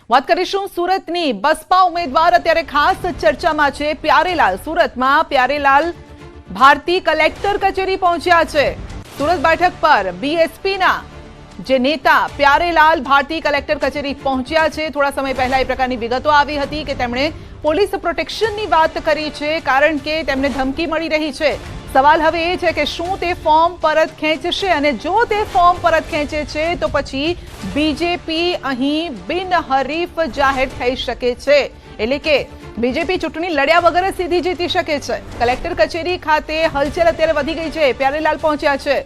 વાત કરીશું સુરતની બસપા ઉમેદવાર અત્યારે ખાસ ચર્ચામાં છે પ્યારેલાલ। સુરતમાં પ્યારેલાલ ભારતી કલેક્ટર કચેરી પહોંચ્યા છે। સુરત બેઠક પર બીએસપીના જે નેતા પ્યારેલાલ ભારતી કલેક્ટર કચેરી પહોંચ્યા છે। થોડા સમય પહેલા એ પ્રકારની વિગતો આવી હતી કે તેમણે પોલીસ પ્રોટેક્શનની વાત કરી છે કારણ કે તેમને ધમકી મળી રહી છે। સવાલ હવે એ છે કે શું તે ફોર્મ પરત ખેંચશે અને જો તે ફોર્મ પરત ખેંચે છે તો પછી બીજેપી અહીં બિનહરીફ જાહેર થઈ શકે છે, એટલે કે બીજેપી ચૂંટણી લડ્યા વગર સીધી જીતી શકે છે। કલેક્ટર કચેરી ખાતે હલચલ અત્યારે વધી ગઈ છે। પ્યારેલાલ પહોંચ્યા છે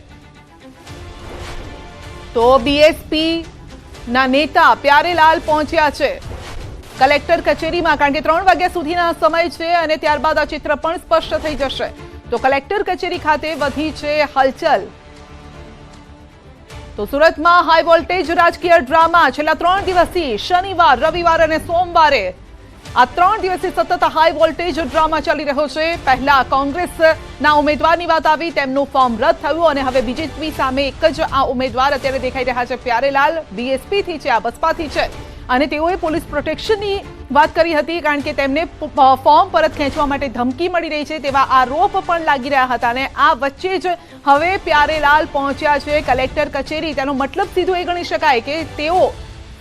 તો બીએસપી ના નેતા પ્યારેલાલ પહોંચ્યા છે કલેક્ટર કચેરીમાં, કારણ કે 3 વાગ્યા સુધીના સમય છે અને ત્યારબાદ આ ચિત્ર પણ સ્પષ્ટ થઈ જશે। તો કલેક્ટર કચેરી ખાતે વધી છે હલચલ। તો સુરતમાં હાઈ વોલ્ટેજ રાજકીય ડ્રામા છેલ્લા 3 દિવસથી શનિવાર, રવિવાર અને સોમવારે આ 3 દિવસથી સતત હાઈ વોલ્ટેજ ડ્રામા ચાલી રહ્યો છે। પહેલા કોંગ્રેસના ઉમેદવારની વાત આવી, તેમનું ફોર્મ રદ થયું અને હવે બીજેપી સામે એક જ આ ઉમેદવાર અત્યારે દેખાઈ રહ્યા છે પ્યારેલાલ। બીએસપી થી છે, આ બસપાથી છે અને તેઓએ પોલીસ પ્રોટેક્શનની વાત કરી હતી કારણ કે તેમને ફોર્મ પરત ખેંચવા માટે ધમકી મળી રહી છે તેવા આરોપ પણ લાગી રહ્યા હતા અને આ વચ્ચે જ હવે પ્યારેલાલ પહોંચ્યા છે કલેક્ટર કચેરી। તેનો મતલબ સીધો એ ગણી શકાય કે તેઓ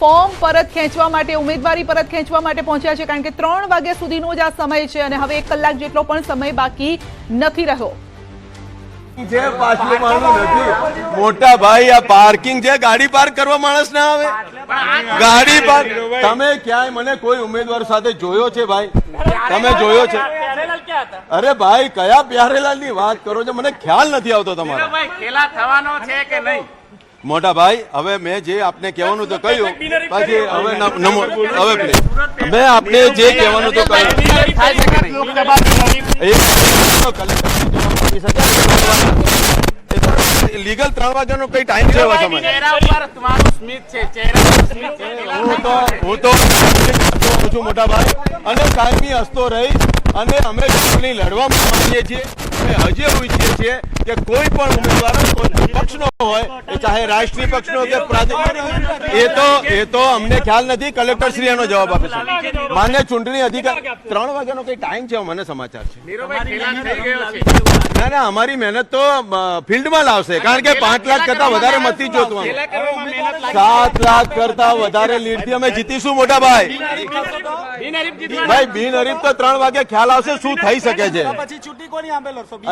ફોર્મ પરત ખેંચવા માટે, ઉમેદવારી પરત ખેંચવા માટે પહોંચ્યા છે કારણ કે 3 વાગ્યા સુધીનો જ આ સમય છે અને હવે 1 કલાક જેટલો પણ સમય બાકી નથી રહ્યો। જે પાછલું માણસ નથી મોટા ભાઈ, આ પાર્કિંગ છે, ગાડી પાર્ક કરવા માણસ ના આવે। ગાડી પાર્ક તમે ક્યાંય મને કોઈ ઉમેદવાર સાથે જોયો છે ભાઈ? તમે જોયો છે? અરે ભાઈ કયા પ્યારેલાલ ની વાત કરો છો? મને ખ્યાલ નથી આવતો તમારો ખેલા થવાનો છે કે નહીં? મોટા ભાઈ હવે મેં જે આપને કહેવાનું તો કહ્યું, બાકી હવે મેં આપને જે કહેવાનું તો કહ્યું। લીગલ 3 વાગ્યાનો કઈ ટાઈમ છે? હું તો છું મોટા ભાઈ અને કાયમી હસતો રહીશ અને અમે ચૂંટણી લડવા માંગીએ છીએ। અમે હજી એવું ઈચ્છીએ છીએ કે કોઈ પણ ઉમેદવાર પક્ષનો હોય, એ ચાહે રાષ્ટ્રીય પક્ષનો કે પ્રાદેશિક, એ તો અમને ખ્યાલ નથી। કલેક્ટર શ્રી એનો જવાબ આપે છે। માન્ય ચૂંટણી અધિકાર 3 વાગ્યાનો કઈ ટાઈમ છે? મને સમાચાર છે ના અમારી મહેનત તો ફિલ્ડમાં લાવશે કારણ કે 5 લાખ કરતા વધારે મતથી જોતું, 7 લાખ કરતા વધારે લીડથી અમે જીતીશું મોટા ભાઈ। ભાઈ બિનહરીફ તો 3 વાગે ખ્યાલ આવશે શું થઈ શકે છે।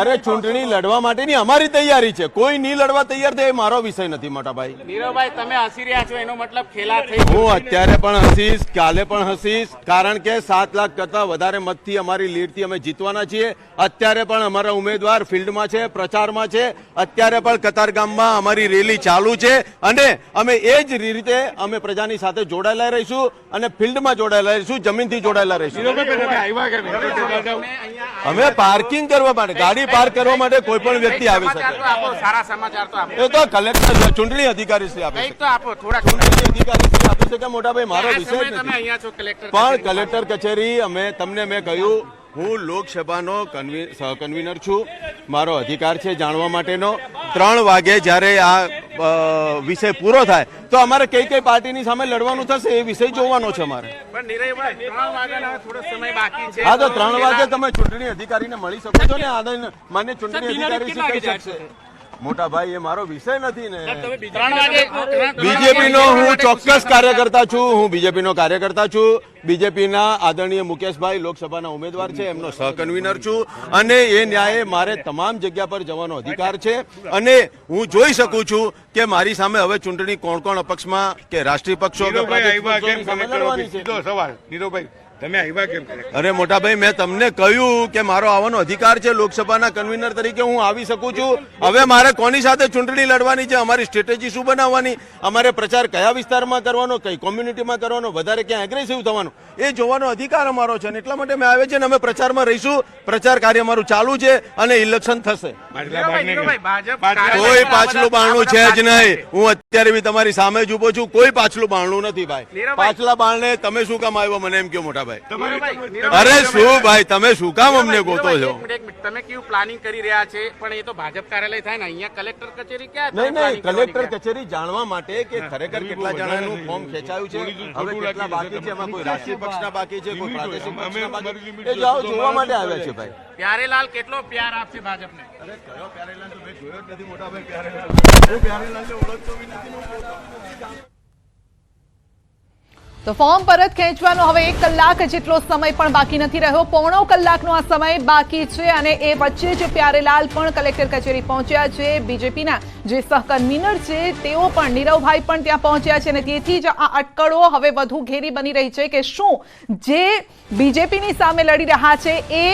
અરે ચૂંટણી લડવા માટેની અમારી તૈયારી છે, કોઈ નહીં લડવા તૈયાર થાય એ મારો વિષય નથી મોટા ભાઈ। નીરવભાઈ તમે હસી રહ્યા છો એનો મતલબ ખેલા થઈ? હું અત્યારે પણ હસીશ, કાલે પણ હસીશ કારણ કે 7 લાખ કરતા વધારે મતથી અમારી લીડથી અમે જીતવાના છીએ। અત્યારે પણ અમારા ઉમેદવાર ફિલ્ડમાં છે, પ્રચારમાં છે, અત્યારે પણ કતારગામમાં અમારી રેલી ચાલુ છે અને અમે એ જ રીતે અમે પ્રજાની સાથે જોડાયેલા રહીશું અને ફિલ્ડમાં જોડાયેલા રહીશું, જમીનથી જોડાયેલા રહીશું। અમે પાર્કિંગ કરવા માટે, ગાડી પાર્ક કરવા માટે કોઈ પણ વ્યક્તિ આવી શકે। સારા સમાચાર તો આપો, એ તો કલેક્ટર ચૂંટણી અધિકારી શ્રી આપે તો આપો, થોડા ચૂંટણી અધિકારી શ્રી આપી શકે મોટા ભાઈ, મારો વિષય તમે નથી। અહીંયા છો કલેક્ટર પણ કલેક્ટર કચેરી અમે તમને મેં કહ્યું હું લોકસભાનો સહકન્વીનર છું, મારો અધિકાર છે જાણવા માટેનો। 3 વાગે જ્યારે આ વિષય પૂરો થાય તો અમારે કઈ કઈ પાર્ટીની સામે લડવાનું થશે એ વિષય જોવાનો છે અમારે। પણ નીરવભાઈ 3 વાગ્યાનો થોડો સમય બાકી છે। હા તો 3 વાગે તમે ચૂંટણી અધિકારીને મળી શકો છો ને? માન્ય ચૂંટણી અધિકારી શી કહી શકશે? મોટા ભાઈ એ મારો વિષય નથી ને। બીજેપીનો હું ચોક્કસ કાર્યકર્તા છું, હું બીજેપીનો કાર્યકર્તા છું। બીજેપીના આદરણીય મુકેશભાઈ લોકસભાના ઉમેદવાર છે, એમનો સહકન્વીનર છું અને એ ન્યાયે મારે તમામ જગ્યા પર જવાનો અધિકાર છે અને હું જોઈ શકું છું કે મારી સામે હવે ચૂંટણી કોણ કોણ અપક્ષમાં કે રાષ્ટ્રીય પક્ષો કે પ્રાદેશિક પક્ષોની સામે લડવાની છે। સવાલ નીરવભાઈ તમે આવ્યા કેમ? અરે મોટા ભાઈ મેં તમને કહ્યું કે મારો આવવાનો અધિકાર છે, લોકસભાના કન્વીનર તરીકે હું આવી શકું છું। હવે મારે કોની સાથે ચૂંટણી લડવાની છે, અમારી સ્ટ્રેટેજી શું બનાવવાની, અમારે પ્રચાર કયા વિસ્તારમાં કરવાનો, કઈ કોમ્યુનિટીમાં કરવાનો, વધારે ક્યાં એગ્રેસિવ થવાનું, એ જોવાનો અધિકાર અમારો છે અને એટલા માટે મેં આવે છે ને અમે પ્રચારમાં રહીશું। પ્રચાર કાર્ય અમારું ચાલુ છે અને ઇલેક્શન થશે। કોઈ પાછલું બારણું છે જ નહીં। હું અત્યારે બી તમારી સામે જ ઉભો છું, કોઈ પાછલું બારણું નથી ભાઈ। પાછલા બારણે તમે શું કામ આવ્યો મને એમ કહો મોટા ભાઈ અરે શું ભાઈ તમે શું કામ અમને ગોતો છો? એક મિનિટ, તમે કેવું પ્લાનિંગ કરી રહ્યા છે? પણ એ તો ભાજપ કાર્યાલય થાય ને, અહીંયા કલેક્ટર કચેરી ક્યાં? નહીં નહીં, કલેક્ટર કચેરી જાણવા માટે કે ખરેખર કેટલા જણાનું ફોર્મ ખેંચાયું છે, હવે કેટલા બાકી છે, એમાં કોઈ રાષ્ટ્રીય પક્ષના બાકી છે, કોઈ પ્રાદેશિક પક્ષના બાકી છે, એ જોવા માટે આવ્યા છે ભાઈ. પ્યારેલાલ કેટલો પ્યાર આપશે ભાજપને? અરે કયો પ્યારેલાલ તો મેં જોયો જ નથી મોટા ભાઈ. પ્યારેલાલ હું પ્યારેલાલને ઓળખતો બી નથી. તો ફોર્મ પરત ખેંચવાનો હવે 1 કલાક જેટલો સમય પણ બાકી નથી રહ્યો. પોણો કલાકનો આ સમય બાકી છે અને એ વચ્ચે જ પ્યારેલાલ પણ કલેક્ટર કચેરી પહોંચ્યા છે. બીજેપીના જે સહકન્વીનર છે તેઓ પણ, નીરવભાઈ પણ ત્યાં પહોંચ્યા છે અને તેથી જ આ અટકળો હવે વધુ ઘેરી બની રહી છે કે શું જે બીજેપીની સામે લડી રહ્યા છે એ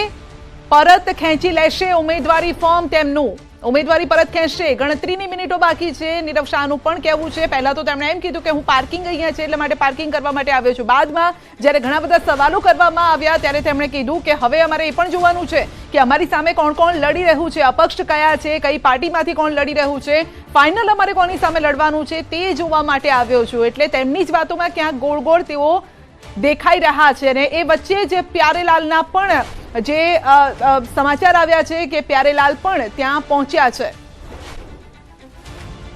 પરત ખેંચી લેશે ઉમેદવારી ફોર્મ, તેમનું ઉમેદવારી પરત ખેંચશે. ગણતરીની મિનિટો બાકી છે. નીરવ શાહનું પણ કહેવું છે, પહેલા તો તેમણે એમ કીધું કે હું પાર્કિંગ અહીંયા છે એટલે માટે પાર્કિંગ કરવા માટે આવ્યો છું. બાદમાં જ્યારે ઘણા બધા સવાલો કરવામાં આવ્યા ત્યારે તેમણે કીધું કે હવે અમારે એ પણ જોવાનું છે કે અમારી સામે કોણ કોણ લડી રહ્યું છે, અપક્ષ કયા છે, કઈ પાર્ટીમાંથી કોણ લડી રહ્યું છે, ફાઇનલ અમારે કોની સામે લડવાનું છે તે જોવા માટે આવ્યો છું. એટલે તેમની જ વાતોમાં ક્યાંક ગોળ ગોળ તેઓ દેખાઈ રહ્યા છે અને એ વચ્ચે જ પ્યારેલાલના પણ જે સમાચાર આવ્યા છે કે પ્યારેલાલ પણ ત્યાં પહોંચ્યા છે.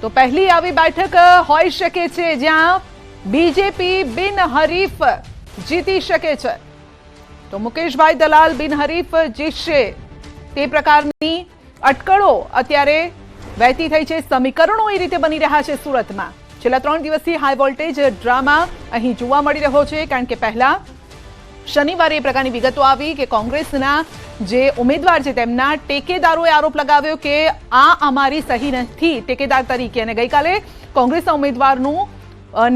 તો પહેલી આવી બેઠક હોઈ શકે છે જ્યાં બીજેપી બિનહરીફ જીતી શકે છે. તો મુકેશભાઈ દલાલ બિનહરીફ જીતશે તે પ્રકારની અટકળો અત્યારે વહેતી થઈ છે. સમીકરણો એ રીતે બની રહ્યા છે સુરતમાં. છેલ્લા 3 દિવસથી હાઈ વોલ્ટેજ ડ્રામા અહીં જોવા મળી રહ્યો છે, કારણ કે પહેલા શનિવારે એ પ્રકારની વિગતો આવી કે કોંગ્રેસના જે ઉમેદવાર છે તેમના ટેકેદારોએ આરોપ લગાવ્યો કે આ અમારી સહી નથી ટેકેદાર તરીકે, અને ગઈકાલે કોંગ્રેસના ઉમેદવારનું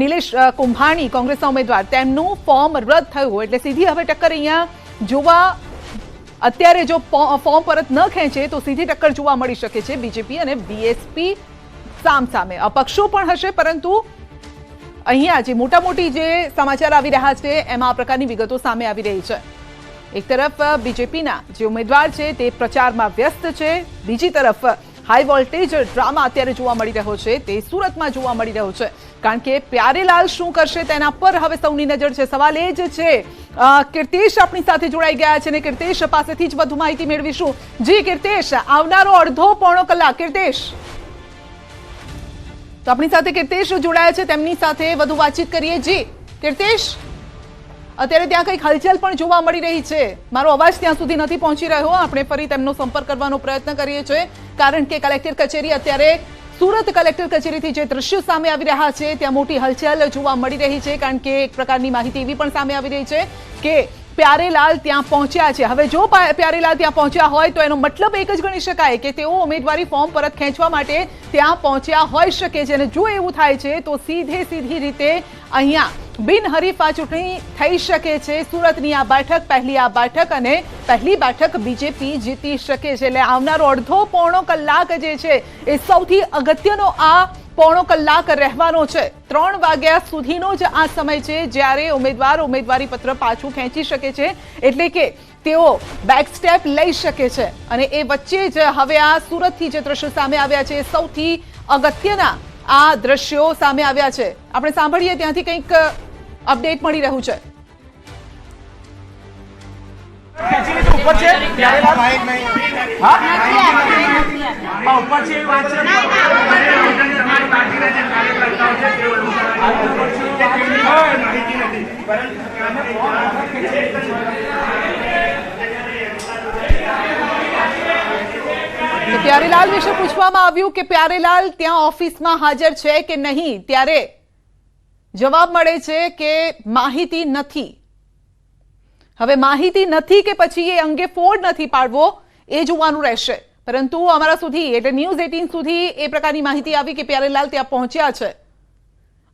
નિલેશ કુંભાણી, કોંગ્રેસના ઉમેદવાર, તેમનું ફોર્મ રદ થયું. એટલે સીધી હવે ટક્કર અહીંયા જોવા, અત્યારે જો ફોર્મ પરત ન ખેંચે તો સીધી ટક્કર જોવા મળી શકે છે બીજેપી અને બીએસપી સામસામે. અપક્ષો પણ હશે, પરંતુ અહીંયા જે મોટી જે સમાચાર આવી રહ્યા છે એમાં આ પ્રકારની વિગતો સામે આવી રહી છે. એક તરફ બીજેપીના જે ઉમેદવાર છે તે પ્રચારમાં વ્યસ્ત છે, બીજી તરફ હાઈ વોલ્ટેજ ડ્રામા અત્યારે જોવા મળી રહ્યો છે તે સુરતમાં જોવા મળી રહ્યો છે. કારણ કે પ્યારેલાલ શું કરશે તેના પર હવે સૌની નજર છે. સવાલ એ જ છે, કીર્તેશ આપણી સાથે જોડાઈ ગયા છે અને કીર્તેશ પાસેથી જ વધુ માહિતી મેળવીશું. જી કીર્તેશ, આવનારો અડધો પોણો કલાક, કીર્તેશ તો આપણી સાથે કીર્તેશ જોડાયા છે, તેમની સાથે વધુ વાતચીત કરીએ. જી કીર્તેશ, અત્યારે ત્યાં કંઈક હલચલ પણ જોવા મળી રહી છે. મારો અવાજ ત્યાં સુધી નથી પહોંચી રહ્યો. આપણે ફરી તેમનો સંપર્ક કરવાનો પ્રયત્ન કરીએ છીએ, કારણ કે કલેક્ટર કચેરી, અત્યારે સુરત કલેક્ટર કચેરીથી જે દ્રશ્યો સામે આવી રહ્યા છે ત્યાં મોટી હલચલ જોવા મળી રહી છે. કારણ કે એક પ્રકારની માહિતી એવી પણ સામે આવી રહી છે કે પ્યારેલાલ ત્યાં પહોંચ્યા છે. હવે જો પ્યારેલાલ ત્યાં પહોંચ્યા હોય તો એનો મતલબ એક જ ગણી શકાય કે તેઓ ઉમેદવારી ફોર્મ પરત ખેંચવા માટે ત્યાં પહોંચ્યા હોઈ શકે છે. અને જો એવું થાય છે તો સીધી રીતે અહીંયા બિનહરીફ આ ચૂંટણી થઈ શકે છે. સુરતની આ બેઠક, પહેલી આ બેઠક, અને પહેલી બેઠક બીજેપી જીતી શકે છે. એટલે આવનારો અડધો પોણો કલાક જે છે એ સૌથી અગત્યનો આ પોણો કલાક રહેવાનો છે. 3 વાગ્યા સુધીનો જ આ સમય છે જ્યારે ઉમેદવાર ઉમેદવારી પત્ર પાછું ખેંચી શકે છે, એટલે કે તેઓ બેક સ્ટેપ લઈ શકે છે. અને એ વચ્ચે જ હવે આ સુરતથી જે દ્રશ્યો સામે આવ્યા છે સૌથી અગત્યના આ દ્રશ્યો સામે આવ્યા છે. આપણે સાંભળીએ ત્યાંથી કંઈક અપડેટ મળી રહ્યું છે. પ્યારેલાલ વિશે પૂછવામાં આવ્યું કે પ્યારેલાલ ત્યાં ઓફિસમાં હાજર છે કે નહીં, ત્યારે જવાબ મળે છે કે માહિતી નથી. હવે માહિતી નથી કે પછી એ અંગે ફોડ નથી પાડવો એ જોવાનું રહેશે. પરંતુ અમારા સુધી, એટલે ન્યૂઝ 18 સુધી એ પ્રકારની માહિતી આવી કે પ્યારેલાલ ત્યાં પહોંચ્યા છે.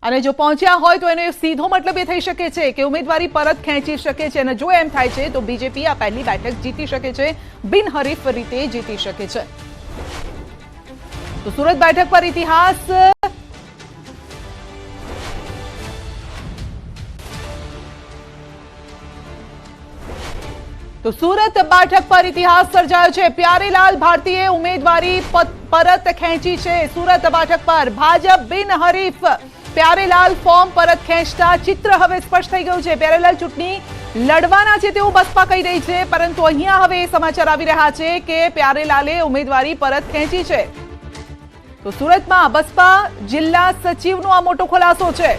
અને જો પહોંચ્યા હોય તો એનો સીધો મતલબ એ થઈ શકે છે કે ઉમેદવારી પરત ખેંચી શકે છે. અને જો એમ થાય છે તો બીજેપી આ પહેલી બેઠક જીતી શકે છે, બિનહરીફ રીતે જીતી શકે છે. તો સુરત બેઠક પર ઇતિહાસ સર્જાયો છે. પ્યારેલાલ ભારતીએ ઉમેદવારી પરત ખેંચી છે. સુરત બેઠક પર ભાજપ બિનહરીફ. પ્યારેલાલ ફોર્મ પરત ખેંચતા ચિત્ર હવે સ્પષ્ટ થઈ ગયું છે. પ્યારેલાલ ચૂંટણી લડવાના છે તેવું બસપા કહી રહી છે, પરંતુ અહીંયા હવે એ સમાચાર આવી રહ્યા છે કે પ્યારેલાલે ઉમેદવારી પરત ખેંચી છે. તો સુરતમાં બસપા જિલ્લા સચિવનો આ મોટો ખુલાસો છે.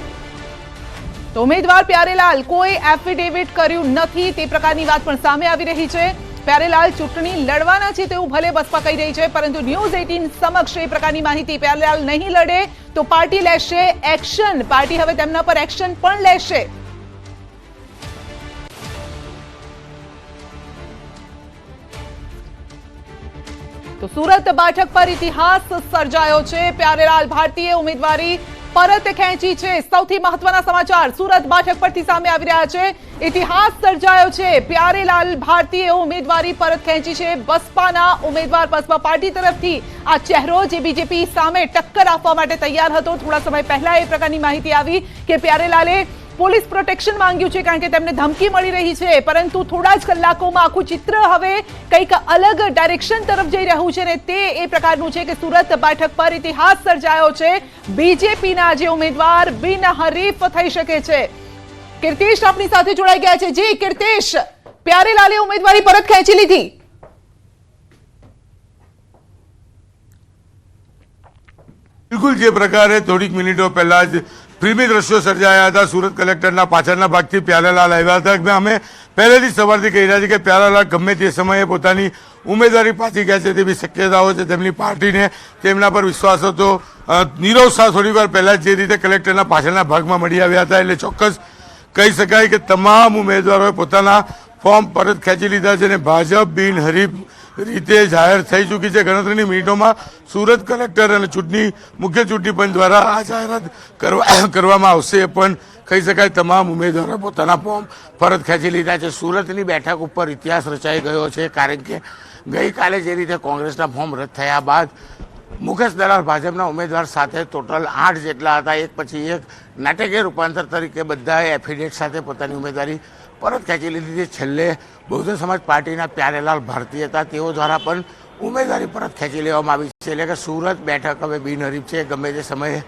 તો ઉમેદવાર પ્યારેલાલ કોઈ એફિડેવિટ કર્યું નથી તે પ્રકારની વાત પણ સામે આવી રહી છે. પ્યારેલાલ ચૂંટણી લડવાના છે તેવું ભલે બસપા કહી રહી છે, પરંતુ ન્યૂઝ 18 સમક્ષ એ પ્રકારની માહિતી. પ્યારેલાલ નહીં લડે તો પાર્ટી લેશે એક્શન. પાર્ટી હવે તેમના પર એક્શન પણ લેશે. તો સુરત બેઠક પર ઇતિહાસ સર્જાયો છે. પ્યારેલાલ ભારતીય ઉમેદવારી પરત ખેંચી છે. સૌથી મહત્વના સમાચાર સુરત બેઠક પરથી સામે આવી રહ્યા છે. ઇતિહાસ સર્જાયો છે. પ્યારેલાલ ભારતીય ઉમેદવારી પરત ખેંચી છે. બસપાના ઉમેદવાર બસપા પાર્ટી તરફથી આ ચહેરો જે બીજેપી સામે ટક્કર આપવા માટે તૈયાર હતો. થોડા સમય પહેલા એ પ્રકારની માહિતી આવી કે પ્યારેલાલે પોલીસ પ્રોટેક્શન માંગ્યું છે કારણ કે તેમને ધમકી મળી રહી છે, પરંતુ થોડા જ કલાકોમાં આખું ચિત્ર હવે કંઈક અલગ ડાયરેક્શન તરફ જઈ રહ્યું છે, ને તે એ પ્રકારનું છે કે સુરત બેઠક પર ઇતિહાસ સર્જાયો છે. બીજેપીના જે ઉમેદવાર બિનહરીફ થઈ શકે છે. કીર્તિશ આપની સાથે જોડાઈ ગયા છે. જી કીર્તિશ, પ્યારેલાલે ઉમેદવારી પરત ખેંચી લીધી. બિલકુલ જે પ્રકારે થોડીક મિનિટો પહેલા જ ફિલ્મી દ્રશ્યો સર્જાયા હતા. સુરત કલેક્ટરના પાછળના ભાગથી પ્યારેલાલ આવ્યા હતા. અમે પહેલેથી સવારથી કહી રહ્યા છીએ કે પ્યારેલાલ ગમે તે સમયે પોતાની ઉમેદવારી પાછી ગયા છે તેવી શક્યતાઓ છે. તેમની પાર્ટીને તેમના પર વિશ્વાસ હતો. નીરવ શાહ થોડી વાર પહેલા જે રીતે કલેક્ટરના પાછળના ભાગમાં મળી આવ્યા હતા, એટલે ચોક્કસ કહી શકાય કે તમામ ઉમેદવારોએ પોતાના ફોર્મ પરત ખેંચી લીધા છે અને ભાજપ બિનહરીફ રીતે જાહેર થઈ ચૂકી છે. ગણતરીની મિનિટોમાં સુરત કલેક્ટર અને મુખ્ય ચૂંટણી પંચ દ્વારા આ જાહેરાત કરવામાં આવશે. પણ કહી શકાય તમામ ઉમેદવારોએ પોતાના ફોર્મ પરત ખેંચી લીધા છે. સુરતની બેઠક ઉપર ઇતિહાસ રચાઈ ગયો છે, કારણ કે ગઈકાલે જે રીતે કોંગ્રેસના ફોર્મ રદ થયા બાદ મુકેશ દલાલ ભાજપના ઉમેદવાર સાથે ટોટલ 8 જેટલા હતા. એક પછી એક નાટકીય રૂપાંતર તરીકે બધાએ એફિડેવિટ સાથે પોતાની ઉમેદવારી પરત ખેંચી લીધી છે. છેલ્લે બહુજન સમાજ પાર્ટીના પ્યારેલાલ ભારતી હતા, તેઓ દ્વારા પણ ઉમેદવારી પરત ખેંચી લેવામાં આવી છે. એટલે કે સુરત બેઠક હવે બિનહરીફ છે. ગમે તે સમયે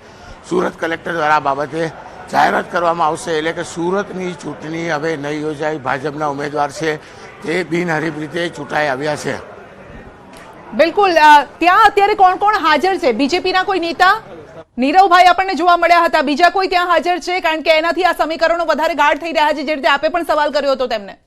સુરત કલેક્ટર દ્વારા આ બાબતે જાહેરાત કરવામાં આવશે. એટલે કે સુરતની ચૂંટણી હવે નહીં યોજાય. ભાજપના ઉમેદવાર છે તે બિનહરીફ રીતે ચૂંટાઈ આવ્યા છે. બિલકુલ. ત્યાં અત્યારે કોણ કોણ હાજર છે? બીજેપીના કોઈ નેતા? નીરવભાઈ આપણને જોવા મળ્યા હતા. બીજા કોઈ ત્યાં હાજર છે? કારણ કે એનાથી આ સમીકરણો વધારે ગાઢ થઈ રહ્યા છે, જે રીતે આપે પણ સવાલ કર્યો હતો તેમને.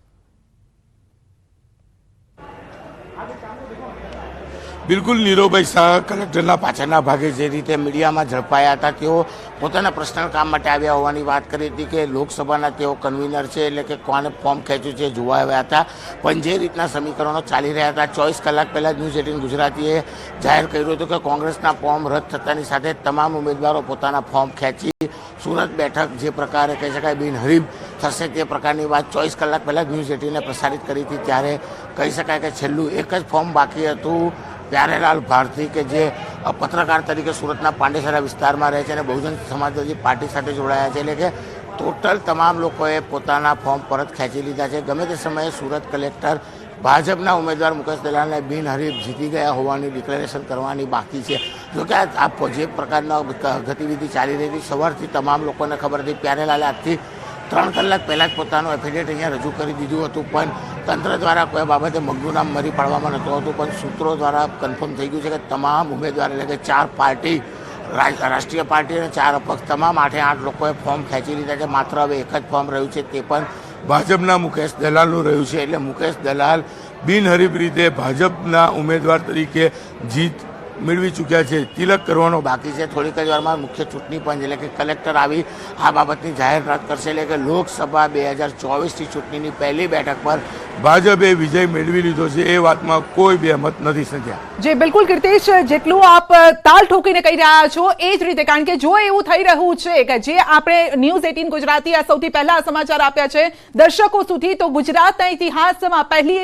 બિલકુલ નીરવભાઈ શાહ કલેક્ટરના પાછળના ભાગે જે રીતે મીડિયામાં ઝડપાયા હતા, તેઓ પોતાના પર્સનલ કામ માટે આવ્યા હોવાની વાત કરી હતી કે લોકસભાના તેઓ કન્વીનર છે, એટલે કે કોને ફોર્મ ખેંચ્યું છે જોવા આવ્યા હતા. પણ જે રીતના સમીકરણો ચાલી રહ્યા હતા, 24 કલાક પહેલાં ન્યૂઝ 18 ગુજરાતીએ જાહેર કર્યું હતું કે કોંગ્રેસના ફોર્મ રદ થતાની સાથે તમામ ઉમેદવારો પોતાના ફોર્મ ખેંચી સુરત બેઠક જે પ્રકારે કહી શકાય બિનહરીફ થશે તે પ્રકારની વાત 24 કલાક પહેલાં ન્યૂઝ 18ને પ્રસારિત કરી હતી. ત્યારે કહી શકાય કે છેલ્લું એક જ ફોર્મ બાકી હતું. પ્યારેલાલ ભારતી કે જે પત્રકાર તરીકે સુરતના પાંડેસરા વિસ્તારમાં રહે છે અને બહુજન સમાજવાદી પાર્ટી સાથે જોડાયા છે, એટલે કે ટોટલ તમામ લોકોએ પોતાના ફોર્મ પરત ખેંચી લીધા છે. ગમે તે સમયે સુરત કલેક્ટર ભાજપના ઉમેદવાર મુકેશ દલાલને બિનહરીફ જીતી ગયા હોવાની ડિક્લેરેશન કરવાની બાકી છે. જોકે આ જે પ્રકારના ગતિવિધિ ચાલી રહી હતી, સવારથી તમામ લોકોને ખબર હતી. પ્યારેલાલે આજથી 3 કલાક પહેલાં જ પોતાનું એફિડેવિટ અહીંયા રજૂ કરી દીધું હતું, પણ તંત્ર દ્વારા કોઈ બાબતે મગનું નામ મરી પાડવામાં નહોતું આવતું. પણ સૂત્રો દ્વારા કન્ફર્મ થઈ ગયું છે કે તમામ ઉમેદવાર એટલે કે 4 પાર્ટી, રાષ્ટ્રીય પાર્ટી અને 4 અપક્ષ, તમામ 8 લોકોએ ફોર્મ ખેંચી લીધા છે. માત્ર હવે એક જ ફોર્મ રહ્યું છે, તે પણ ભાજપના મુકેશ દલાલનું રહ્યું છે. એટલે મુકેશ દલાલ બિનહરીફ રીતે ભાજપના ઉમેદવાર તરીકે જીત મેળવી ચૂક્યા છે. તિલક કરવાનો બાકી છે. થોડીક જ વારમાં મુખ્ય ચૂંટણી પંચ એટલે કે કલેક્ટર આવી આ બાબતની જાહેરાત કરશે. એટલે કે લોકસભા 2024ની ચૂંટણીની પહેલી બેઠક પર ભાજપે વિજય મેળવી લીધો છે, એ વાતમાં કોઈ બેમત નથી સંખ્યા. જે બિલકુલ કીર્તિશ, જેટલું આપ તાલ ઠોકીને કહી રહ્યા છો એ જ રીતે, કારણ કે જો એવું થઈ રહ્યું છે કે જે આપણે ન્યૂઝ 18 ગુજરાતી આ સૌથી પહેલા સમાચાર આપ્યા છે દર્શકો સુધી, તો ગુજરાતના ઇતિહાસમાં પહેલી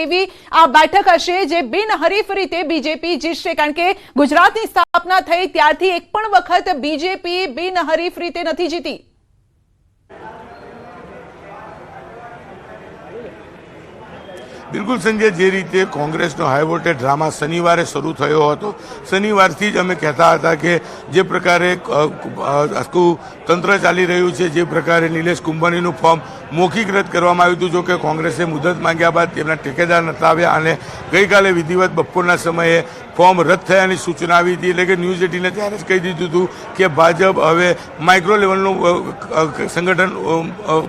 એવી આ બેઠક હશે જે બિનહરીફ રીતે બીજેપી જીતશે. કારણ કે ગુજરાતની સ્થાપના થઈ ત્યારથી એક પણ વખત બીજેપી બિનહરીફ રીતે નથી જીતી. બિલકુલ સંજય, જે રીતે કોંગ્રેસનો હાઈ વોલ્ટેજ ડ્રામા શનિવારે શરૂ થયો હતો, શનિવારથી જ અમે કહેતા હતા કે જે પ્રકારે આખું તંત્ર ચાલી રહ્યું છે, જે પ્રકારે નિલેશ કુંભાણીનું ફોર્મ મૌખિક રદ કરવામાં આવ્યું હતું, જો કે કોંગ્રેસે મુદત માંગ્યા બાદ તેમના ટેકેદાર નતા આવ્યા અને ગઈકાલે વિધિવત બપોરના સમયે ફોર્મ રદ થયાની સૂચના આવી હતી. એટલે કે ન્યૂઝ 18 ત્યારે જ કહી દીધું હતું કે ભાજપ હવે માઇક્રો લેવલનું સંગઠન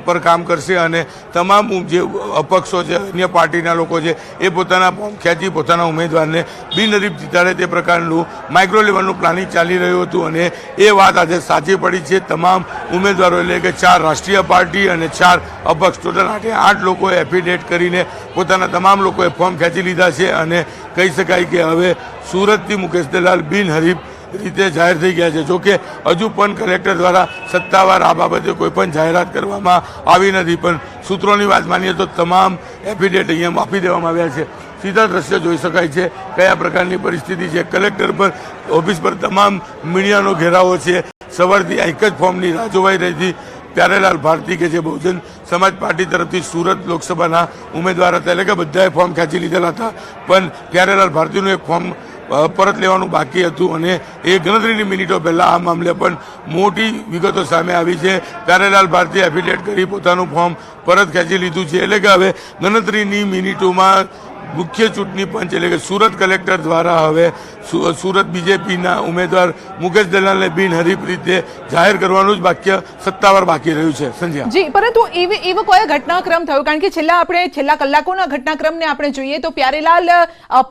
પર કામ કરશે અને તમામ જે અપક્ષો છે, અન્ય પાર્ટીના લોકો છે, એ પોતાના ફોર્મ ખેંચી પોતાના ઉમેદવારને બિનહરીફ જીતાડે તે પ્રકારનું માઇક્રો લેવલનું પ્લાનિંગ ચાલી રહ્યું હતું. અને એ વાત આજે સાચી પડી છે. તમામ ઉમેદવારો એટલે કે 4 રાષ્ટ્રીય પાર્ટી અને 4 અપક્ષ, ટોટલ 8 લોકોએ એફિડેટ કરીને પોતાના તમામ લોકોએ ફોર્મ ખેંચી લીધા છે. અને કહી શકાય કે હવે સુરતથી મુકેશ દલાલ બિનહરીફ રીતે જાહેર થઈ ગયા છે. જોકે હજુ પણ કલેક્ટર દ્વારા સત્તાવાર આ બાબતે કોઈ પણ જાહેરાત કરવામાં આવી નથી, પણ સૂત્રોની વાત માનીએ તો તમામ એફિડેટ અહીંયા આપી દેવામાં આવ્યા છે. સીધા દ્રશ્ય જોઈ શકાય છે કયા પ્રકારની પરિસ્થિતિ છે. કલેક્ટર પર ઓફિસ પર તમામ મીડિયાનો ઘેરાવો છે. સવારથી એક જ ફોર્મની રાહ જોવાઈ રહી હતી. પ્યારેલાલ ભારતી કે જે બહુજન સમાજ પાર્ટી તરફથી સુરત લોકસભાના ઉમેદવાર હતા, એટલે કે બધાએ ફોર્મ ખેંચી લીધેલા હતા, પણ પ્યારેલાલ ભારતીનું એક ફોર્મ પરત લેવાનું બાકી હતું અને એ ગણતરીની મિનિટો પહેલાં આ મામલે પણ મોટી વિગતો સામે આવી છે. પ્યારેલાલ ભારતીએ એફિડેટ કરી પોતાનું ફોર્મ પરત ખેંચી લીધું છે. એટલે કે હવે ગણતરીની મિનિટોમાં મુખ્ય ચૂંટણી પંચ એટલે કે સુરત કલેક્ટર દ્વારા હવે સુરત બીજેપીના ઉમેદવાર મુકેશ દલાલને બિનહરીફ રીતે જાહેર કરવાનું જ સત્તાવાર બાકી રહ્યું છે. સંજ્યા જી, પરંતુ એવો કોઈ ઘટનાક્રમ થયો? કારણ કે છેલ્લા કલાકોના ઘટનાક્રમને આપણે જોઈએ તો પ્યારેલાલ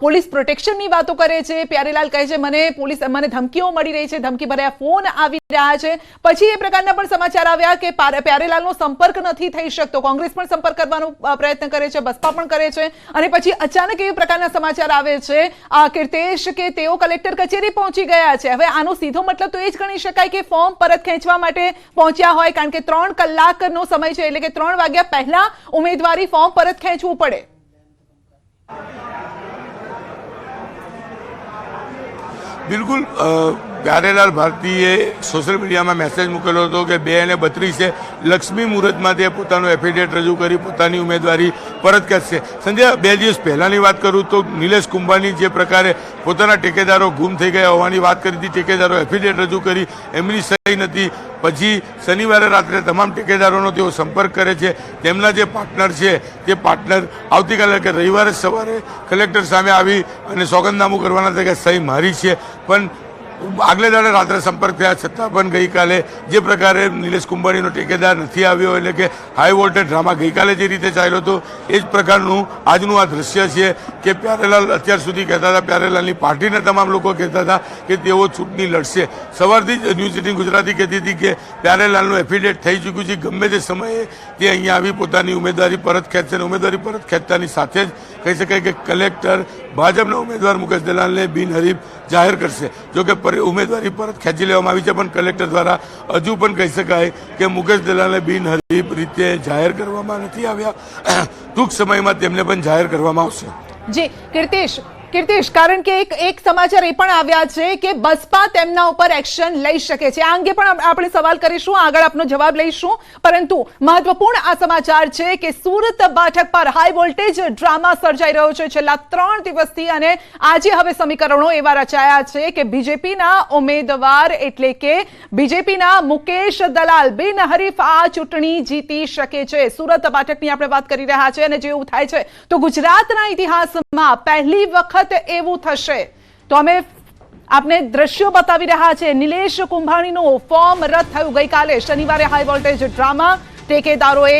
પોલીસ પ્રોટેક્શનની વાતો કરે છે. પ્યારેલાલ કહે છે મને ધમકીઓ મળી રહી છે, ધમકી ભર્યા ફોન આવી રહ્યા છે. પછી એ પ્રકારના પણ સમાચાર આવ્યા કે પ્યારેલાલનો સંપર્ક નથી થઈ શકતો. કોંગ્રેસ પણ સંપર્ક કરવાનો પ્રયત્ન કરે છે, બસપા પણ કરે છે, અને પછી અચાનક એવી પ્રકારના સમાચાર આવે છે કીર્તેશ કે તેઓ કલેક્ટર કચેરી પહોંચી ગયા છે. હવે આનો સીધો મતલબ તો એ જ ગણી શકાય કે ફોર્મ પરત ખેંચવા માટે પહોંચ્યા હોય, કારણ કે 3 કલાકનો સમય છે, એટલે કે 3 વાગ્યા પહેલા ઉમેદવારી ફોર્મ પરત ખેંચવું પડે. બિલકુલ, પ્યારેલાલ ભારતીએ સોશિયલ મીડિયામાં મેસેજ મૂકેલો હતો કે 2 અને 32 લક્ષ્મી મુહૂર્તમાં તે પોતાનું એફિડેટ રજૂ કરી પોતાની ઉમેદવારી પરત ખેંચશે. સંજય, 2 દિવસ પહેલાંની વાત કરું તો નિલેશ કુંભાણી જે પ્રકારે પોતાના ટેકેદારો ગુમ થઈ ગયા હોવાની વાત કરી હતી, ટેકેદારો એફિડેટ રજૂ કરી, એમની સહી નથી. પછી શનિવારે રાત્રે તમામ ટેકેદારોનો તેઓ સંપર્ક કરે છે. તેમના જે પાર્ટનર છે તે પાર્ટનર આવતીકાલે કે રવિવારે સવારે કલેક્ટર સામે આવી અને સોગંદનામું કરવાના હતા કે સહી મારી છે, પણ આગલે દાડે રાત્રે સંપર્ક થયા છતાં પણ ગઈકાલે જે પ્રકારે નિલેશ કુંભાણીનો ટેકેદાર નથી આવ્યો, એટલે કે હાઈ વોલ્ટેજ ડ્રામા ગઈકાલે જે રીતે ચાલ્યો હતો એ જ પ્રકારનું આજનું આ દ્રશ્ય છે કે પ્યારેલાલ અત્યાર સુધી કહેતા હતા, પ્યારેલાલની પાર્ટીના તમામ લોકો કહેતા હતા કે તેઓ ચૂંટણી લડશે. સવારથી જ ન્યૂઝ 18 ગુજરાતી કહેતી હતી કે પ્યારેલાલનું એફિડેટ થઈ ચૂક્યું છે, ગમે તે સમયે તે અહીંયા આવી પોતાની ઉમેદવારી પરત ખેંચશે. અને ઉમેદવારી પરત ખેંચતાની સાથે જ કહી શકાય કે કલેક્ટર ભાજપના ઉમેદવાર મુકેશ દલાલને બિનહરીફ જાહેર કરશે. જોકે ઉમેદવારી પરત ખેંચી લેવામાં આવી છે, પણ કલેક્ટર દ્વારા હજુ પણ કહી શકાય કે મુકેશ દલાલને બિનહરીફ રીતે જાહેર કરવામાં નથી આવ્યા. ટૂંક સમયમાં તેમને પણ જાહેર કરવામાં આવશે. જી કીર્તેશ, કારણ કે એક સમાચાર એ પણ આવ્યા છે કે બસપા તેમના ઉપર એક્શન લઈ શકે છે. આ અંગે પણ આપણે સવાલ કરીશું, આગળ આપનો જવાબ લઈશું, પરંતુ મહત્વપૂર્ણ આ સમાચાર છે કે સુરત બેઠક પર હાઈ વોલ્ટેજ ડ્રામા સર્જાઈ રહ્યો છે છેલ્લા 3 દિવસથી. અને આજે હવે સમીકરણો એવા રચાયા છે કે બીજેપીના ઉમેદવાર એટલે કે બીજેપીના મુકેશ દલાલ બિનહરીફ આ ચૂંટણી જીતી શકે છે. સુરત બેઠકની આપણે વાત કરી રહ્યા છે, અને જેવું થાય છે તો ગુજરાતના ઇતિહાસમાં પહેલી વખત એવું થશે. તો અમે આપને દ્રશ્યો બતાવી રહ્યા છે. નિલેશ કુંભાણીનું ફોર્મ રદ થયું ગઈકાલે શનિવારે હાઈ વોલ્ટેજ ડ્રામા. ટેકેદારોએ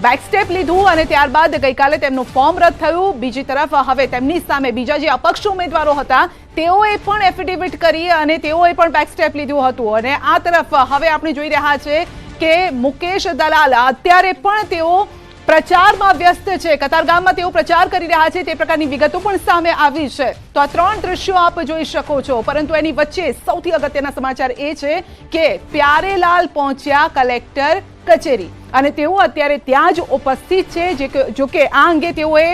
બેકસ્ટેપ લીધું અને ત્યારબાદ ગઈકાલે તેમનું ફોર્મ રદ થયું. બીજી તરફ હવે તેમની સામે બીજા જે અપક્ષ ઉમેદવારો હતા તેઓએ પણ એફિડેવિટ કરી અને તેઓએ પણ બેકસ્ટેપ લીધું હતું. અને આ તરફ હવે આપણે જોઈ રહ્યા છે કે મુકેશ દલાલ અત્યારે પણ તેઓ પ્રચારમાં વ્યસ્ત છે. કતારગામમાં તેઓ પ્રચાર કરી રહ્યા છે તે પ્રકારની વિગતો પણ સામે આવી છે. તો આ 3 દ્રશ્યો આપ જોઈ શકો છો, પરંતુ એની વચ્ચે સૌથી અગત્યના સમાચાર એ છે કે પ્યારેલાલ પહોંચ્યા કલેક્ટર કચેરી અને તેઓ અત્યારે ત્યાં જ ઉપસ્થિત છે. જો કે આ અંગે તેઓએ